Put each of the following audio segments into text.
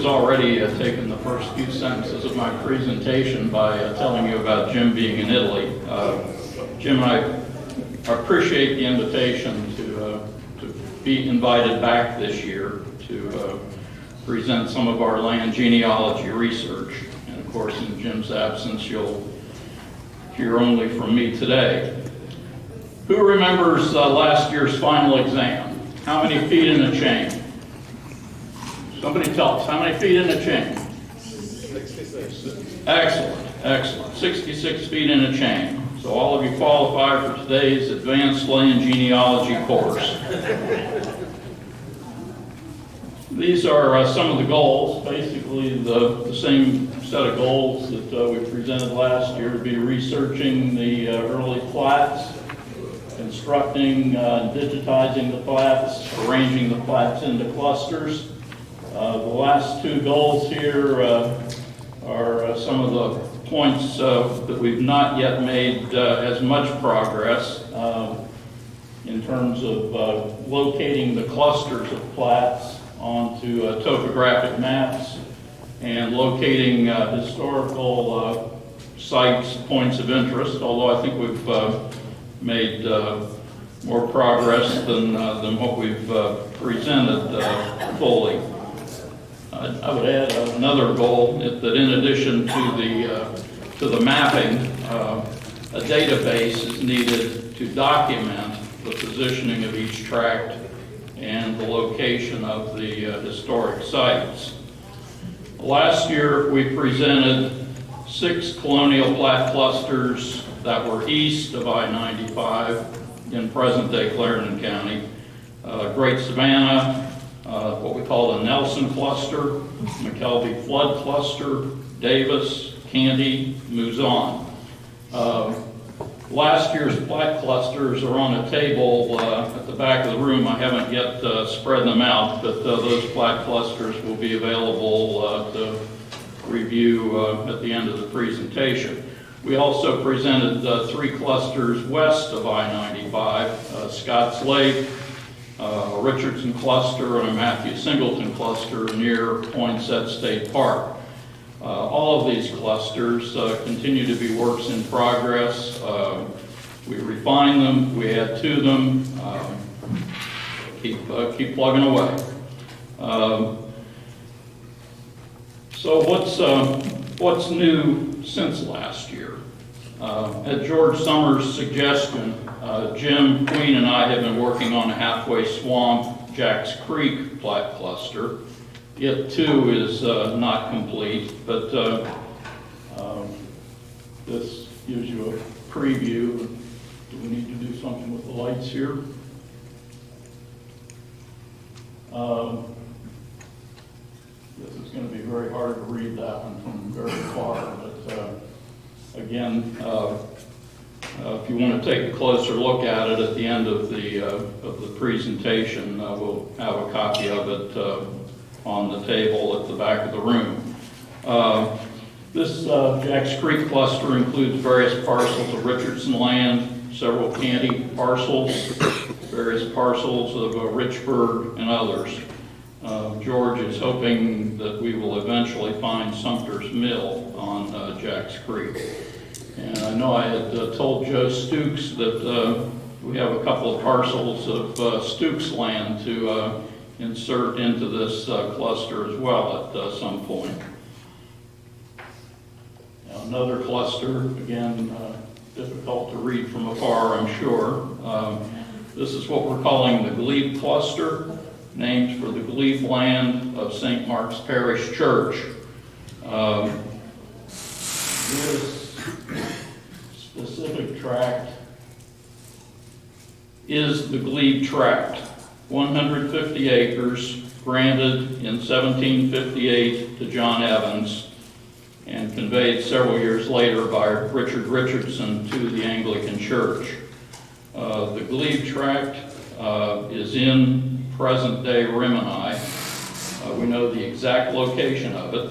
has already taken the first few sentences of my presentation by telling you about Jim being in Italy. Jim, I appreciate the invitation to be invited back this year to present some of our land genealogy research. And of course, in Jim's absence, you'll hear only from me today. Who remembers last year's final exam? How many feet in a chain? Somebody tell us, how many feet in a chain? 66. Excellent. 66 feet in a chain. So all of you qualify for today's advanced land genealogy course. These are some of the goals, basically the same set of goals that we presented last year, to be researching the early plats, constructing and digitizing the plats, arranging the plats into clusters. The last two goals here are some of the points that we've not yet made as much progress in terms of locating the clusters of plats onto topographic maps and locating historical sites, points of interest, although I think we've made more progress than what we've presented fully. I would add another goal that in addition to the mapping, a database is needed to document the positioning of each tract and the location of the historic sites. Last year, we presented 6 colonial plat clusters that were east of I-95 in present-day Clarendon County. Great Savannah, what we call the Nelson Cluster, McKelvey Flood Cluster, Davis, Candy, Mouzon. Last year's plat clusters are on a table at the back of the room. I haven't yet spread them out, but those plat clusters will be available to review at the end of the presentation. We also presented 3 clusters west of I-95, Scotts Lake, a Richardson cluster, and a Matthew Singleton cluster near Poinsett State Park. All of these clusters continue to be works in progress. We refine them, we add to them, keep plugging away. So what's new since last year? At George Summers' suggestion, Jim Queen and I have been working on a halfway swamp Jack's Creek plat cluster. It too is not complete, but this gives you a preview. Do we need to do something with the lights here? This is going to be very hard to read that one from very far, but again, if you want to take a closer look at it at the end of the presentation, we'll have a copy of it on the table at the back of the room. This Jack's Creek cluster includes various parcels of Richardson land, several Candy parcels, various parcels of Richburg, and others. George is hoping that we will eventually find Sumter's Mill on Jack's Creek. And I know I had told Joe Stukes that we have a couple of parcels of Stukes land to insert into this cluster as well at some point. Now, another cluster, again, difficult to read from afar, I'm sure. This is what we're calling the Glebe cluster, named for the glebe land of St. Mark's Parish Church. This specific tract is the Glebe tract, 150 acres, granted in 1758 to John Evans and conveyed several years later by Richard Richardson to the Anglican Church. The Glebe tract is in present-day Rimini. We know the exact location of it,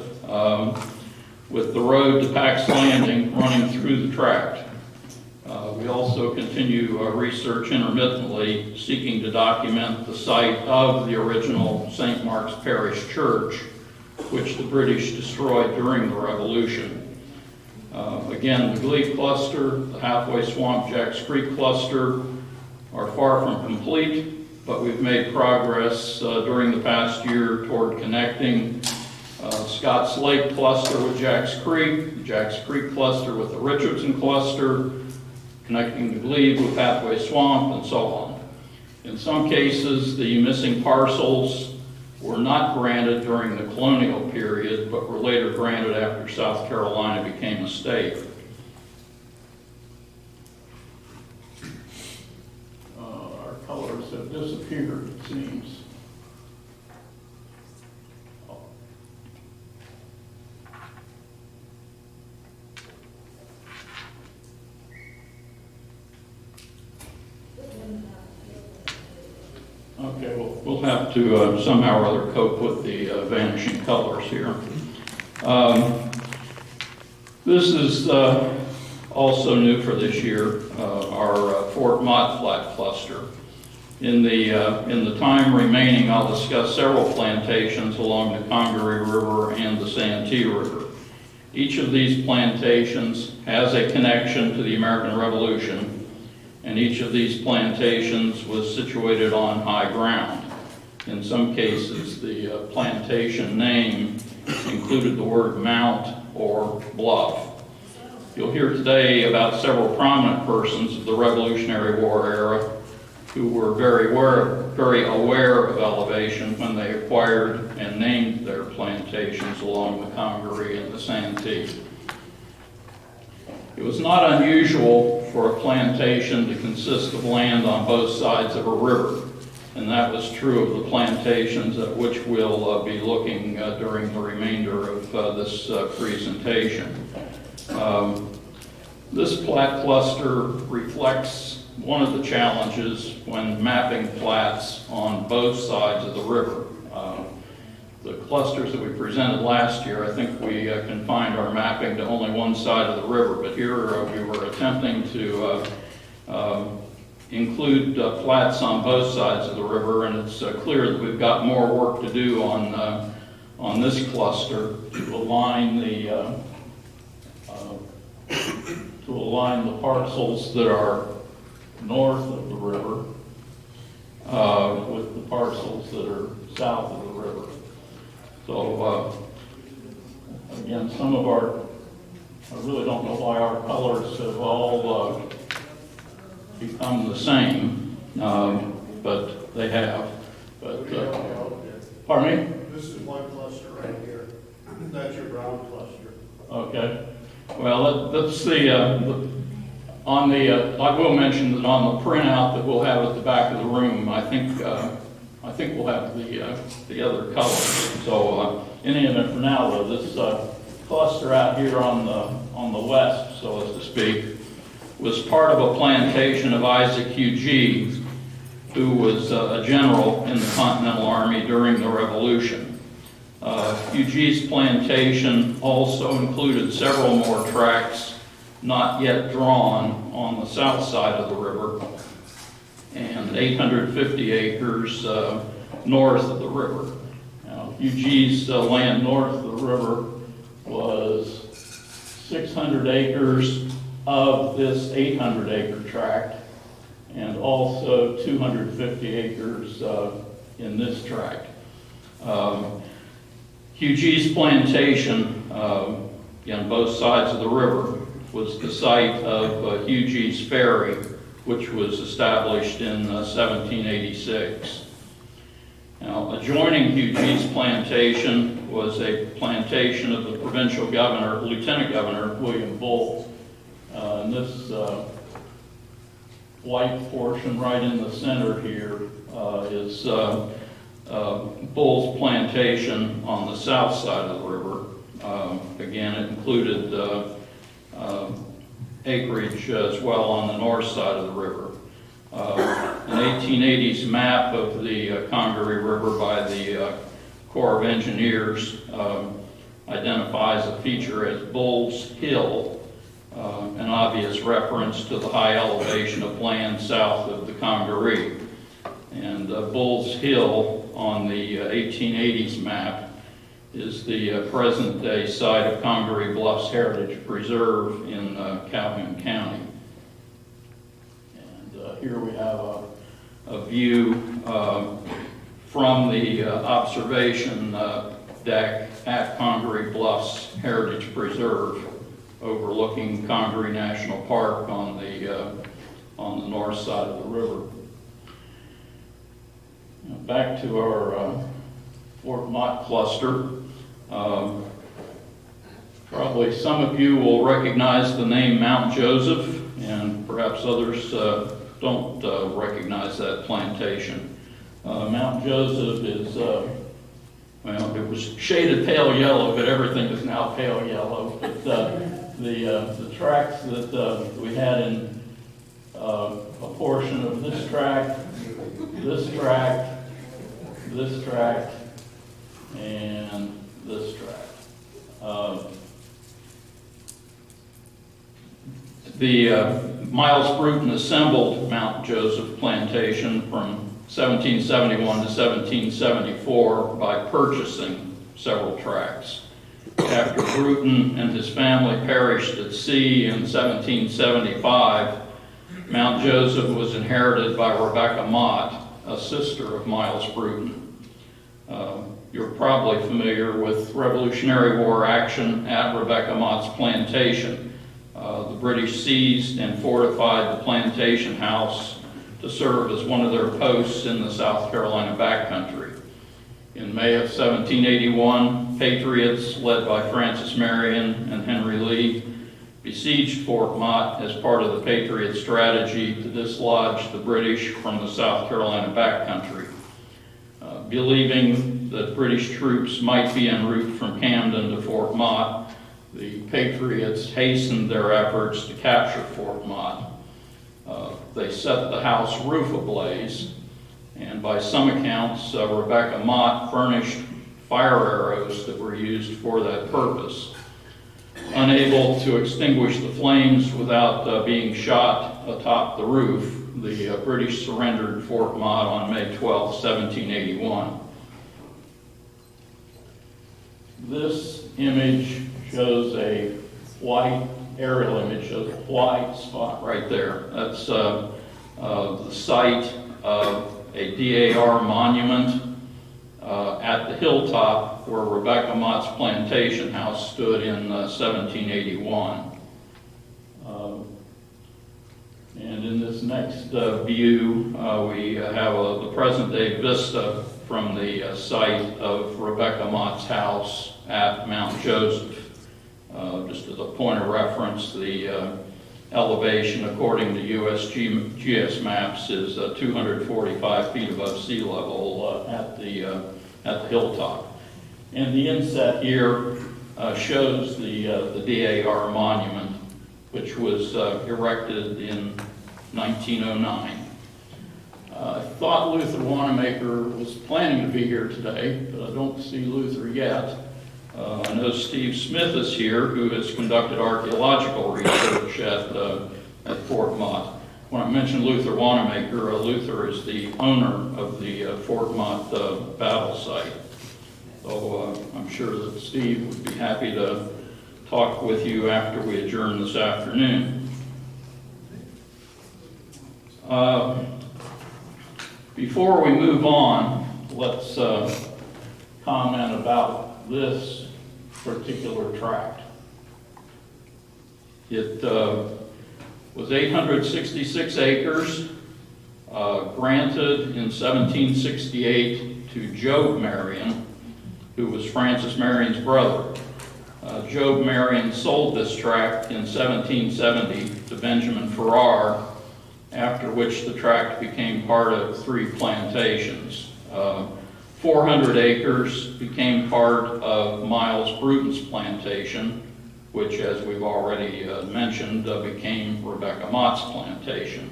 with the road to Pax Landing running through the tract. We also continue research intermittently, seeking to document the site of the original St. Mark's Parish Church which the British destroyed during the Revolution. Again, the Glebe cluster, the Halfway Swamp Jacks Creek cluster are far from complete, but we've made progress during the past year toward connecting Scotts Lake cluster with Jacks Creek, the Jacks Creek cluster with the Richardson cluster, connecting the Glebe with Halfway Swamp, and so on. In some cases, the missing parcels were not granted during the colonial period, but were later granted after South Carolina became a state. Our colors have disappeared, it seems. Okay, well, we'll have to somehow or other cope with the vanishing colors here. This is also new for this year, our Fort Mott Flat cluster. In the time remaining, I'll discuss several plantations along the Congaree River and the Santee River. Each of these plantations has a connection to the American Revolution, and each of these plantations was situated on high ground. In some cases, the plantation name included the word mount or bluff. You'll hear today about several prominent persons of the Revolutionary War era who were very aware of elevation when they acquired and named their plantations along the Congaree and the Santee. It was not unusual for a plantation to consist of land on both sides of a river, and that was true of the plantations at which we'll be looking during the remainder of this presentation. This plat cluster reflects one of the challenges when mapping plats on both sides of the river. The clusters that we presented last year, I think we confined our mapping to only one side of the river, but here we were attempting to include plats on both sides of the river, and it's clear that we've got more work to do on this cluster to align the parcels that are north of the river with the parcels that are south of the river. So again, some of I really don't know why our colors have all become the same, but they have. But pardon me? This is one cluster right here. That's your brown cluster. Okay. Well, let's see. On the, I will mention that on the printout that we'll have at the back of the room, I think we'll have the other colors. So in any event, for now, though, this cluster out here on the west, so as to speak, was part of a plantation of Isaac Huger, who was a general in the Continental Army during the Revolution. Huger's plantation also included several more tracts not yet drawn on the south side of the river, and 850 acres north of the river. Now, Huger's land north of the river was 600 acres of this 800-acre tract, and also 250 acres in this tract. Huger's plantation, on both sides of the river, was the site of Huger's Ferry, which was established in 1786. Now, adjoining Huger's plantation was a plantation of the provincial governor, Lieutenant Governor William Bull. And this white portion right in the center here is Bull's plantation on the south side of the river. Again, it included acreage as well on the north side of the river. An 1880s map of the Congaree River by the Corps of Engineers identifies a feature as Bull's Hill, an obvious reference to the high elevation of land south of the Congaree. And Bull's Hill on the 1880s map is the present-day site of Congaree Bluffs Heritage Preserve in Calhoun County. And here we have a view from the observation deck at Congaree Bluffs Heritage Preserve, overlooking Congaree National Park on the north side of the river. Now, back to our Fort Mott cluster. Probably some of you will recognize the name Mount Joseph, and perhaps others don't recognize that plantation. Mount Joseph is, well, it was shaded pale yellow, but everything is now pale yellow. But the tracks that we had in a portion of this tract, this tract, this tract, and this tract. The Miles Bruton assembled Mount Joseph plantation from 1771 to 1774 by purchasing several tracts. After Bruton and his family perished at sea in 1775, Mount Joseph was inherited by Rebecca Mott, a sister of Miles Bruton. You're probably familiar with Revolutionary War action at Rebecca Mott's plantation. The British seized and fortified the plantation house to serve as one of their posts in the South Carolina backcountry. In May of 1781, patriots led by Francis Marion and Henry Lee besieged Fort Mott as part of the Patriot strategy to dislodge the British from the South Carolina backcountry. Believing that British troops might be en route from Camden to Fort Mott, the Patriots hastened their efforts to capture Fort Mott. They set the house roof ablaze, and by some accounts, Rebecca Mott furnished fire arrows that were used for that purpose. Unable to extinguish the flames without being shot atop the roof, the British surrendered Fort Mott on May 12, 1781. This image shows a white aerial image, shows a white spot right there. That's the site of a DAR monument at the hilltop where Rebecca Mott's plantation house stood in 1781. And in this next view, we have the present-day vista from the site of Rebecca Mott's house at Mount Joseph. Just as a point of reference, the elevation, according to USGS maps, is 245 feet above sea level at the hilltop. And the inset here shows the DAR monument, which was erected in 1909. I thought Luther Wanamaker was planning to be here today, but I don't see Luther yet. I know Steve Smith is here, who has conducted archaeological research at Fort Mott. When I mentioned Luther Wanamaker, Luther is the owner of the Fort Mott battle site. So I'm sure that Steve would be happy to talk with you after we adjourn this afternoon. Before we move on, let's comment about this particular tract. It was 866 acres, granted in 1768 to Job Marion, who was Francis Marion's brother. Job Marion sold this tract in 1770 to Benjamin Farrar, after which the tract became part of 3 plantations. 400 acres became part of Miles Bruton's plantation, which, as we've already mentioned, became Rebecca Mott's plantation.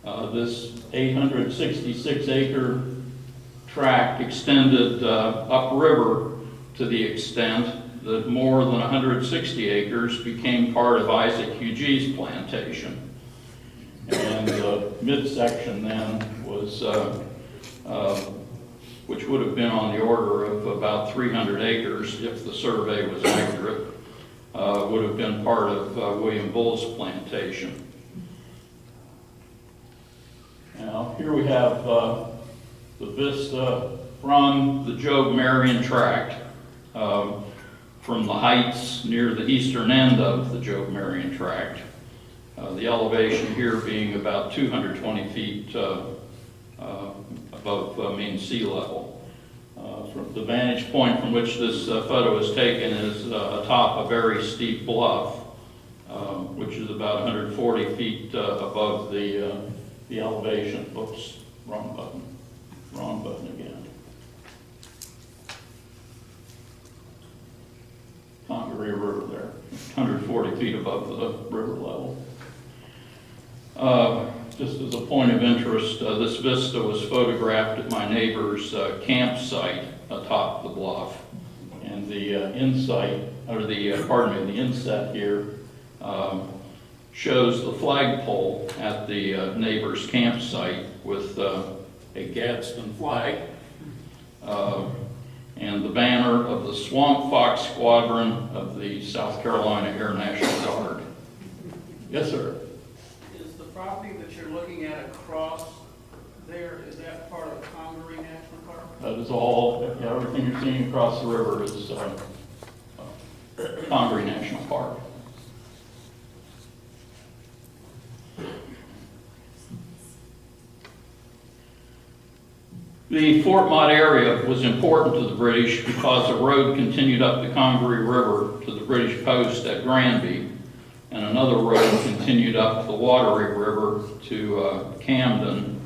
This 866-acre tract extended upriver to the extent that more than 160 acres became part of Isaac Hugee's plantation. And the midsection then was which would have been on the order of about 300 acres if the survey was accurate, would have been part of William Bull's plantation. Now, here we have the vista from the Job Marion tract, from the heights near the eastern end of the Job Marion tract. The elevation here being about 220 feet above mean sea level. From the vantage point from which this photo is taken is atop a very steep bluff, which is about 140 feet above the elevation. Oops, wrong button. Wrong button again. Congaree River there, 140 feet above the river level. Just as a point of interest, this vista was photographed at my neighbor's campsite atop the bluff. And the inset here shows the flagpole at the neighbor's campsite with a Gadsden flag and the banner of the Swamp Fox Squadron of the South Carolina Air National Guard. Yes, sir. Is the property that you're looking at across there, is that part of Congaree National Park? That is all, yeah, everything you're seeing across the river is Congaree National Park. The Fort Mott area was important to the British because a road continued up the Congaree River to the British post at Granby, and another road continued up the Wateree River to Camden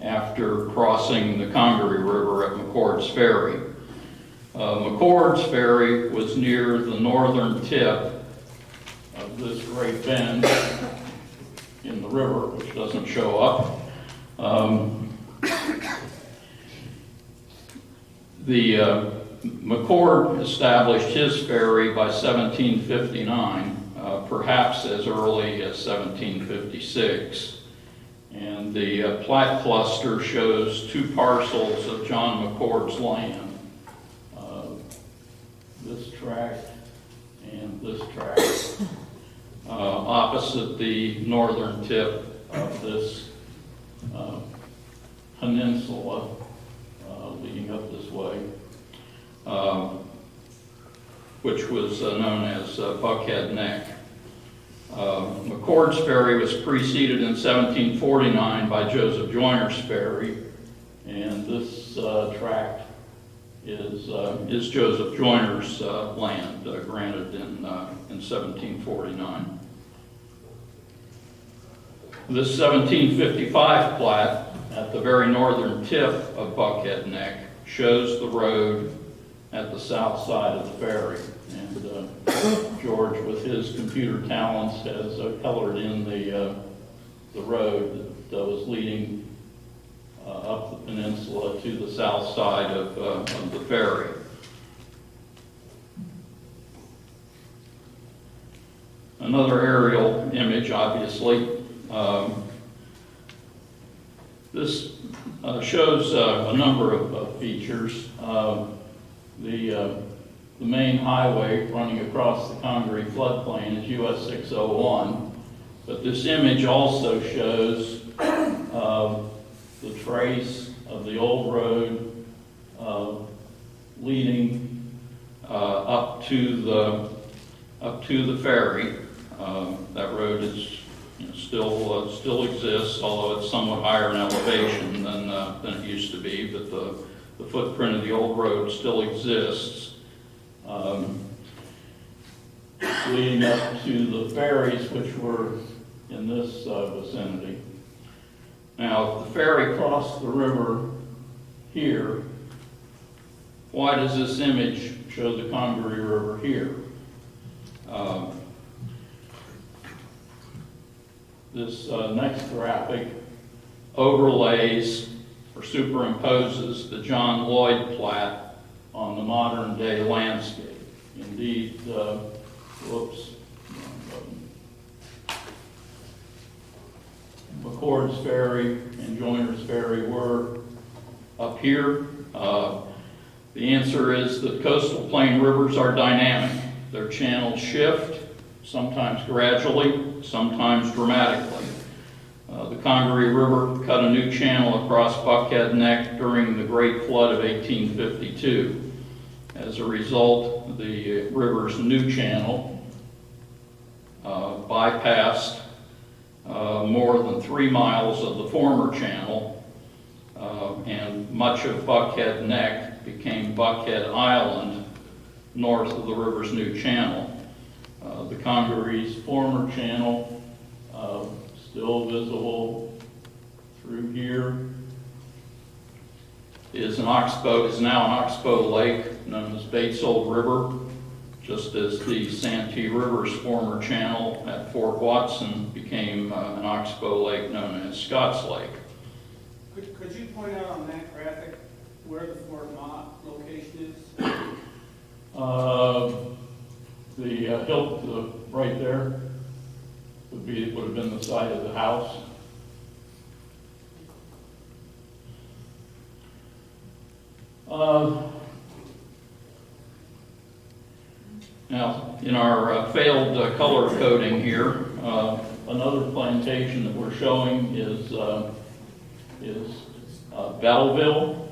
after crossing the Congaree River at McCord's Ferry. McCord's Ferry was near the northern tip of this great bend in the river, which doesn't show up. McCord established his ferry by 1759, perhaps as early as 1756. And the plat cluster shows two parcels of John McCord's land. This tract and this tract, opposite the northern tip of this peninsula leading up this way, which was known as Buckhead Neck. McCord's Ferry was preceded in 1749 by Joseph Joyner's Ferry, and this tract is Joseph Joyner's land, granted in 1749. This 1755 plat at the very northern tip of Buckhead Neck shows the road at the south side of the ferry. And George, with his computer talents, has colored in the road that was leading up the peninsula to the south side of the ferry. Another aerial image, obviously. This shows a number of features. The main highway running across the Congaree floodplain is US 601, but this image also shows the trace of the old road leading up to the ferry. That road is still exists, although it's somewhat higher in elevation than it used to be, but the footprint of the old road still exists, leading up to the ferries, which were in this vicinity. Now, if the ferry crossed the river here, why does this image show the Congaree River here? This next graphic overlays or superimposes the John Lloyd plat on the modern day landscape. Indeed, McCord's Ferry and Joyner's Ferry were up here The answer is that coastal plain rivers are dynamic. Their channels shift, sometimes gradually, sometimes dramatically. The Congaree River cut a new channel across Buckhead Neck during the Great Flood of 1852. As a result, the river's new channel bypassed more than 3 miles of the former channel, and much of Buckhead Neck became Buckhead Island north of the river's new channel. The Congaree's former channel, still visible through here, is now an oxbow lake known as Bates Old River, just as the Santee River's former channel at Fort Watson became an oxbow lake known as Scotts Lake. Could you point out on that graphic where the Fort Mott location is? The hill right there would have been the side of the house. Now, in our failed color coding here, another plantation that we're showing is Belleville,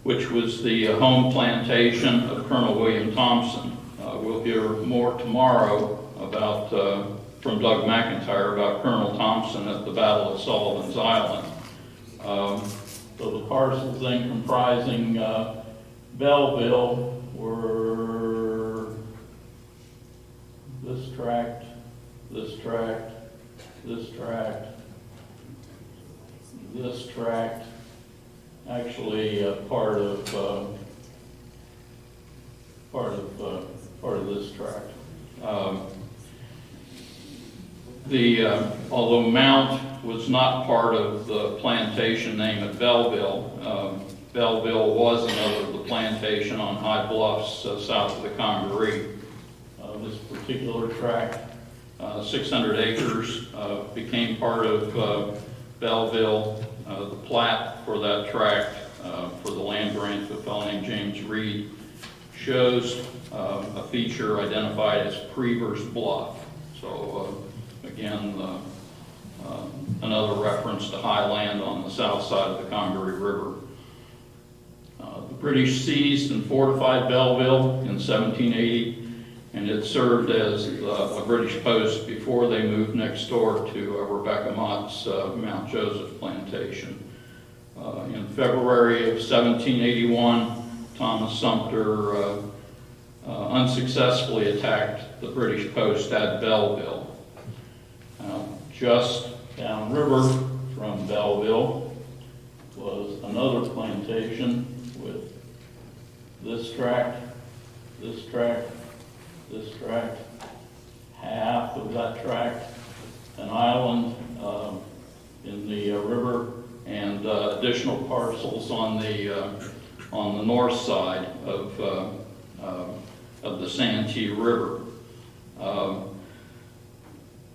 which was the home plantation of Colonel William Thompson. We'll hear more tomorrow about from Doug McIntyre about Colonel Thompson at the Battle of Sullivan's Island. So the parcels then comprising Belleville were this tract, this tract, this tract, this tract, actually part of this tract. Although Mount was not part of the plantation name at Belleville, Belleville was another of the plantation on high bluffs south of the Congaree. This particular tract, 600 acres, became part of Belleville. The plat for that tract, for the land grant to a fellow named James Reed, shows a feature identified as Prever's Bluff. So again, another reference to high land on the south side of the Congaree River. The British seized and fortified Belleville in 1780, and it served as a British post before they moved next door to Rebecca Mott's Mount Joseph plantation. In February of 1781, Thomas Sumter unsuccessfully attacked the British post at Belleville. Just downriver from Belleville was another plantation with this tract, this tract, this tract, half of that tract, an island in the river, and additional parcels on the north side of the Santee River.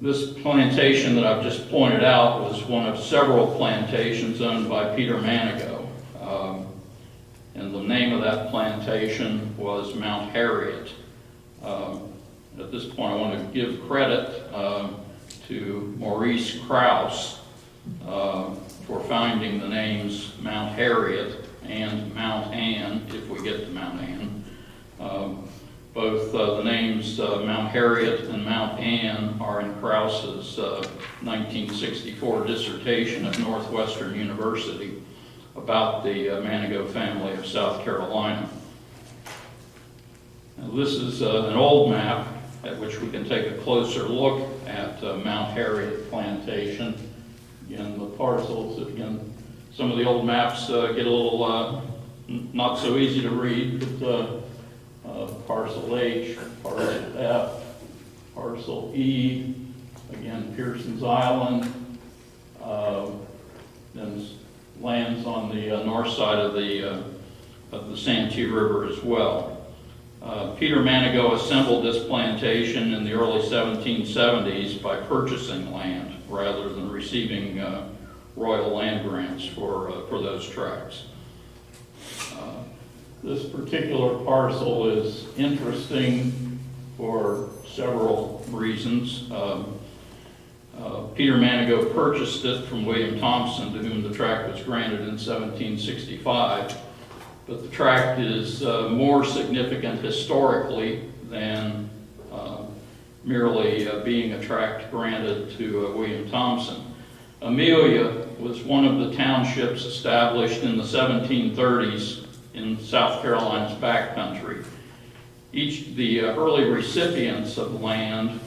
This plantation that I've just pointed out was one of several plantations owned by Peter Manigault. And the name of that plantation was Mount Harriet. At this point, I want to give credit to Maurice Krause for finding the names Mount Harriet and Mount Ann, if we get to Mount Ann. Both the names Mount Harriet and Mount Ann are in Krause's 1964 dissertation at Northwestern University about the Manigault family of South Carolina. Now, this is an old map at which we can take a closer look at Mount Harriet Plantation. Again, the parcels, again, some of the old maps get a little not so easy to read, but parcel H, parcel F, parcel E, again, Pearson's Island, then lands on the north side of the Santee River as well. Peter Manigault assembled this plantation in the early 1770s by purchasing land rather than receiving royal land grants for those tracts. This particular parcel is interesting for several reasons. Peter Manigault purchased it from William Thompson, to whom the tract was granted in 1765. But the tract is more significant historically than merely being a tract granted to William Thompson. Amelia was one of the townships established in the 1730s in South Carolina's backcountry. The early recipients of land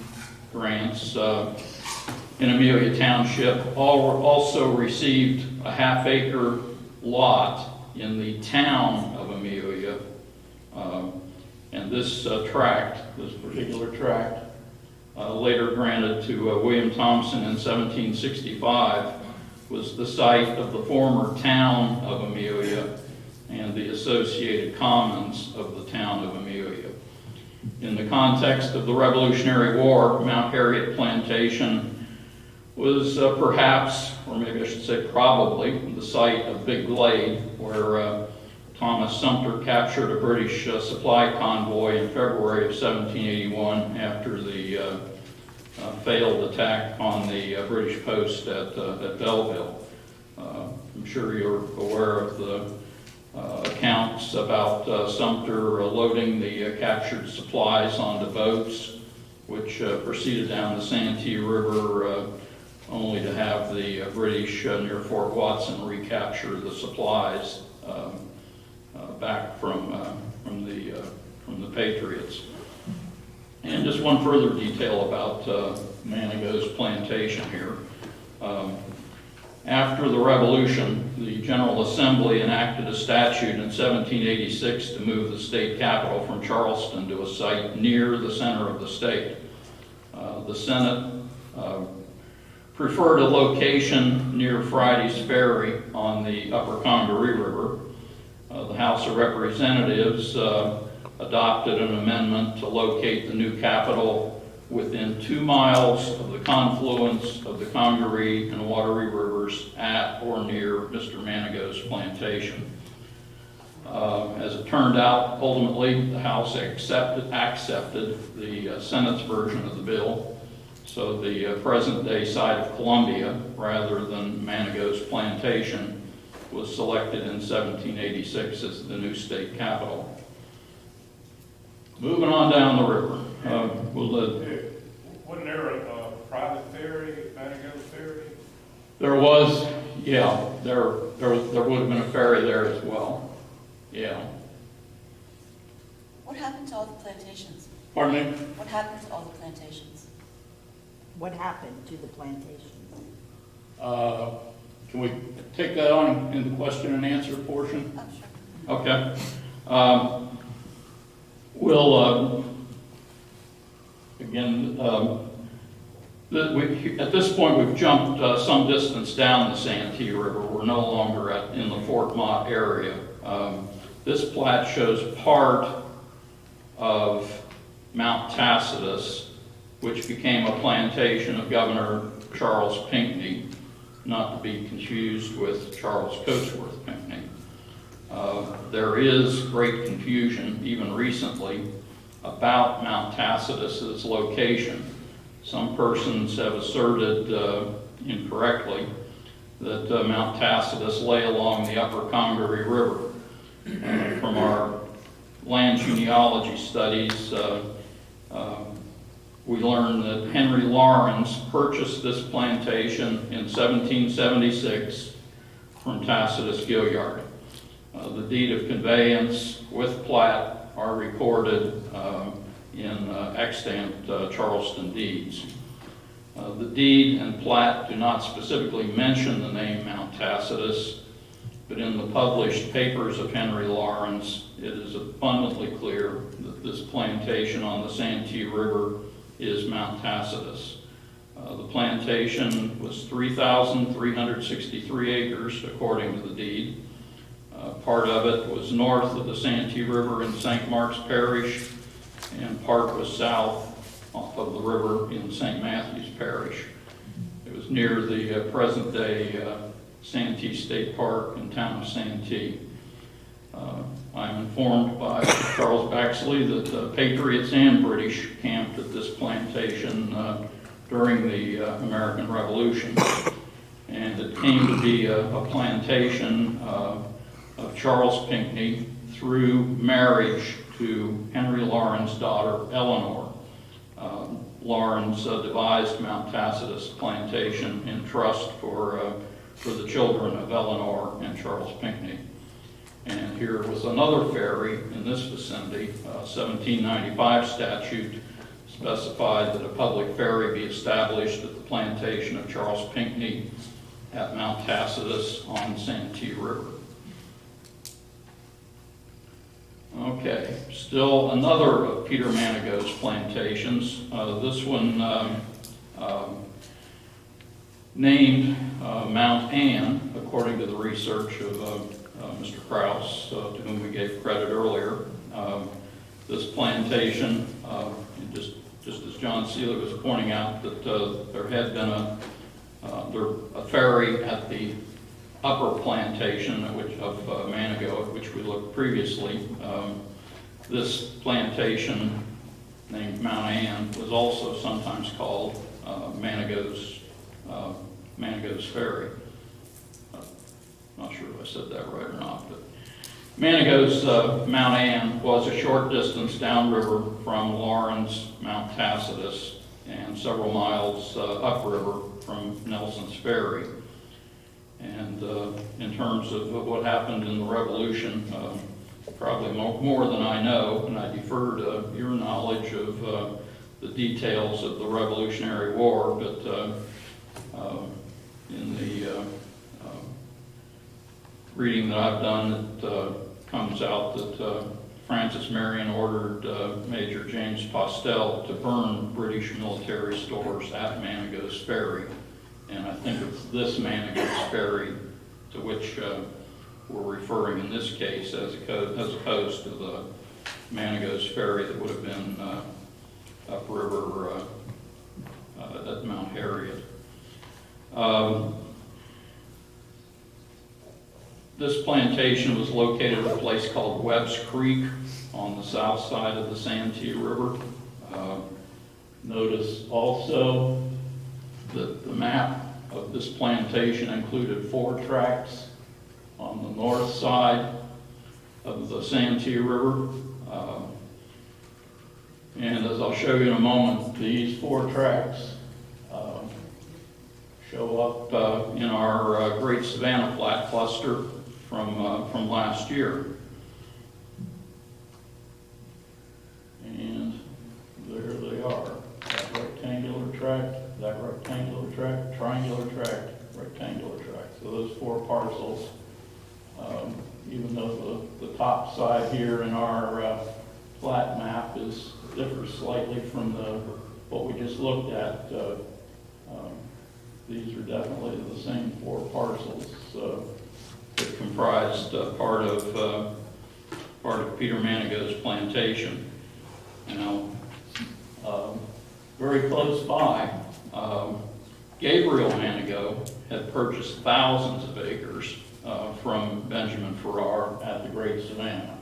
grants in Amelia Township also received a half-acre lot in the town of Amelia, and this particular tract, later granted to William Thompson in 1765, was the site of the former town of Amelia and the associated commons of the town of Amelia. In the context of the Revolutionary War, Mount Harriet Plantation was perhaps, or maybe I should say probably, the site of Big Glade, where Thomas Sumter captured a British supply convoy in February of 1781 after the failed attack on the British post at Belleville. I'm sure you're aware of the accounts about Sumter loading the captured supplies onto boats, which proceeded down the Santee River, only to have the British near Fort Watson recapture the supplies back from the Patriots. And just one further detail about Manigault's plantation here. After the Revolution, the General Assembly enacted a statute in 1786 to move the state capital from Charleston to a site near the center of the state. The Senate preferred a location near Friday's Ferry on the Upper Congaree River. The House of Representatives adopted an amendment to locate the new capital within 2 miles of the confluence of the Congaree and Wateree Rivers at or near Mr. Manigault's plantation. As it turned out, ultimately, the House accepted the Senate's version of the bill, so the present-day site of Columbia, rather than Manigault's plantation, was selected in 1786 as the new state capital. Moving on down the river. Wasn't there a private ferry, Manigault Ferry? There was, yeah, there would have been a ferry there as well. Yeah. What happened to all the plantations? Pardon me? What happened to all the plantations? What happened to the plantations? Can we take that on in the question and answer portion? Oh, sure. Okay. We'll, again, at this point we've jumped some distance down the Santee River. We're no longer in the Fort Mott area. This plat shows part of Mount Tacitus, which became a plantation of Governor Charles Pinckney, not to be confused with Charles Cotesworth Pinckney. There is great confusion, even recently, about Mount Tacitus's location. Some persons have asserted incorrectly that Mount Tacitus lay along the Upper Congaree River. From our land genealogy studies, we learned that Henry Lawrence purchased this plantation in 1776 from Tacitus Gilliard. The deed of conveyance with plat are recorded in extant Charleston deeds. The deed and plat do not specifically mention the name Mount Tacitus, but in the published papers of Henry Lawrence, it is abundantly clear that this plantation on the Santee River is Mount Tacitus. The plantation was 3,363 acres, according to the deed. Part of it was north of the Santee River in St. Mark's Parish, and part was south of the river in St. Matthew's Parish. It was near the present-day Santee State Park in town of Santee. I'm informed by Charles Baxley that Patriots and British camped at this plantation during the American Revolution. And it came to be a plantation of Charles Pinckney through marriage to Henry Lauren's daughter, Eleanor. Lawrence devised Mount Tacitus Plantation in trust for the children of Eleanor and Charles Pinckney. And here was another ferry in this vicinity. 1795 statute specified that a public ferry be established at the plantation of Charles Pinckney at Mount Tacitus on the Santee River. Okay, still another of Peter Manigault's plantations. This one named Mount Ann, according to the research of Mr. Krause, to whom we gave credit earlier. This plantation, just as John Seeley was pointing out, that there had been a ferry at the upper plantation of Manigault, at which we looked previously. This plantation, named Mount Ann, was also sometimes called Manigault's Ferry. Not sure if I said that right or not, but Manigault's Mount Ann was a short distance downriver from Lawrence, Mount Tacitus, and several miles upriver from Nelson's Ferry. And in terms of what happened in the Revolution, probably more than I know, and I defer to your knowledge of the details of the Revolutionary War, but in the reading that I've done, it comes out that Francis Marion ordered Major James Postel to burn British military stores at Manigault's Ferry. And I think it's this Manigault's Ferry to which we're referring in this case, as opposed to the Manigault's Ferry that would have been upriver at Mount Harriet. This plantation was located at a place called Webb's Creek on the south side of the Santee River. Notice also that the map of this plantation included 4 tracts on the north side of the Santee River. And as I'll show you in a moment, these 4 tracts show up in our Great Savannah Flat cluster from last year. And there they are. That rectangular tract, that rectangular tract, triangular tract, rectangular tract. So those 4 parcels, even though the top side here in our flat map differs slightly from what we just looked at, these are definitely the same 4 parcels that comprised part of Peter Manigault's plantation. Now, very close by, Gabriel Manigault had purchased thousands of acres from Benjamin Farrar at the Great Savannah.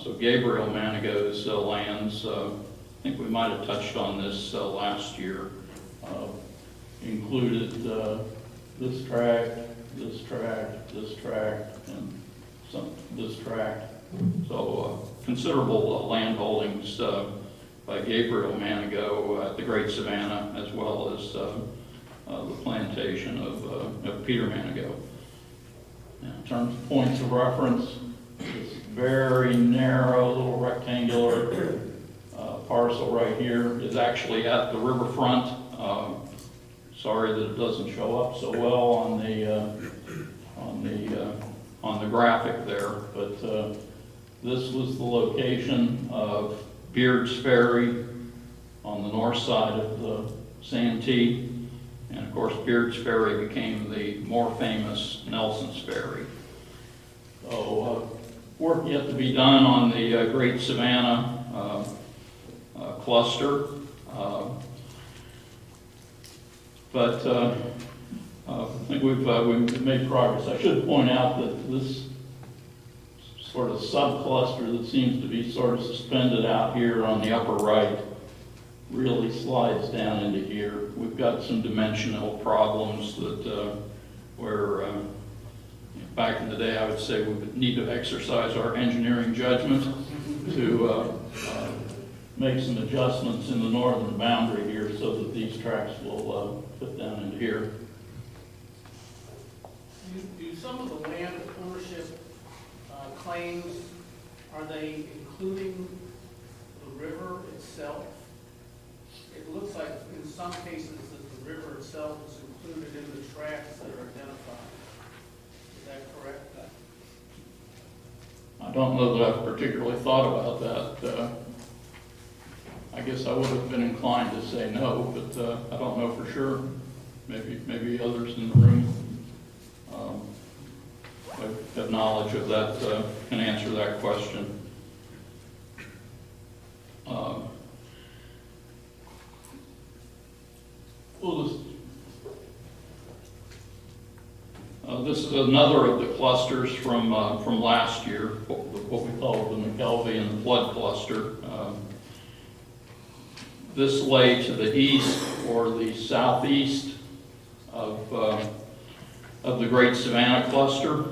So Gabriel Manigault's lands, I think we might have touched on this last year, included this tract, this tract, this tract, and this tract. So considerable land holdings by Gabriel Manigault at the Great Savannah, as well as the plantation of Peter Manigault. Now, in terms of points of reference, this very narrow little rectangular parcel right here is actually at the riverfront. Sorry that it doesn't show up so well on the graphic there, but this was the location of Beard's Ferry on the north side of the Santee, and of course Beard's Ferry became the more famous Nelson's Ferry. So work yet to be done on the Great Savannah cluster. But I think we've made progress. I should point out that this sort of subcluster that seems to be sort of suspended out here on the upper right really slides down into here. We've got some dimensional problems that where back in the day I would say we would need to exercise our engineering judgment to make some adjustments in the northern boundary here so that these tracks will fit down into here. Do some of the land ownership claims, are they including the river itself? It looks like in some cases that the river itself is included in the tracks that are identified. Is that correct? I don't know that I've particularly thought about that. I guess I would have been inclined to say no, but I don't know for sure. Maybe others in the room have knowledge of that, can answer that question. This is another of the clusters from last year, what we call the McKelvey and the flood cluster. This lay to the east or the southeast of the Great Savannah Cluster,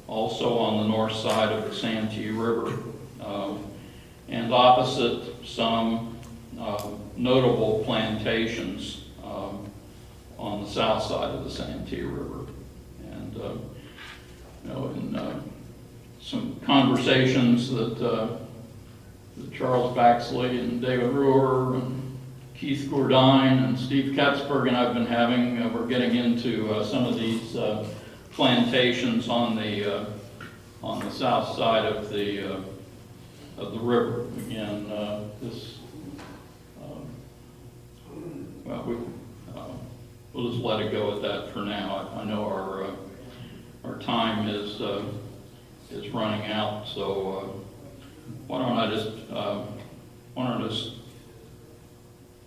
also on the north side of the Santee River, and opposite some notable plantations on the south side of the Santee River. And in some conversations that Charles Baxley and David Ruhr and Keith Gourdine and Steve Katzberg and I've been having, we're getting into some of these plantations on the south side of the river. Again, we'll just let it go at that for now. I know our time is running out, so why don't I just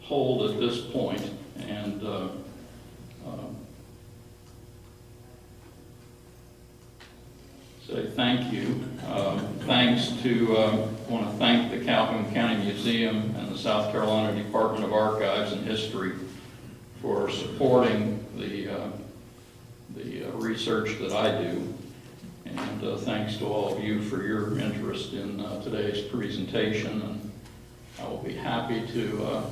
hold at this point and say thank you. I want to thank the Calhoun County Museum and the South Carolina Department of Archives and History for supporting the research that I do. And thanks to all of you for your interest in today's presentation. And I will be happy to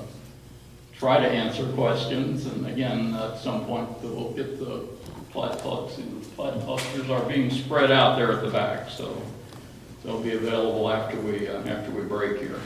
try to answer questions. And again, at some point, we'll get the plat clusters are being spread out there at the back, so they'll be available after we break here.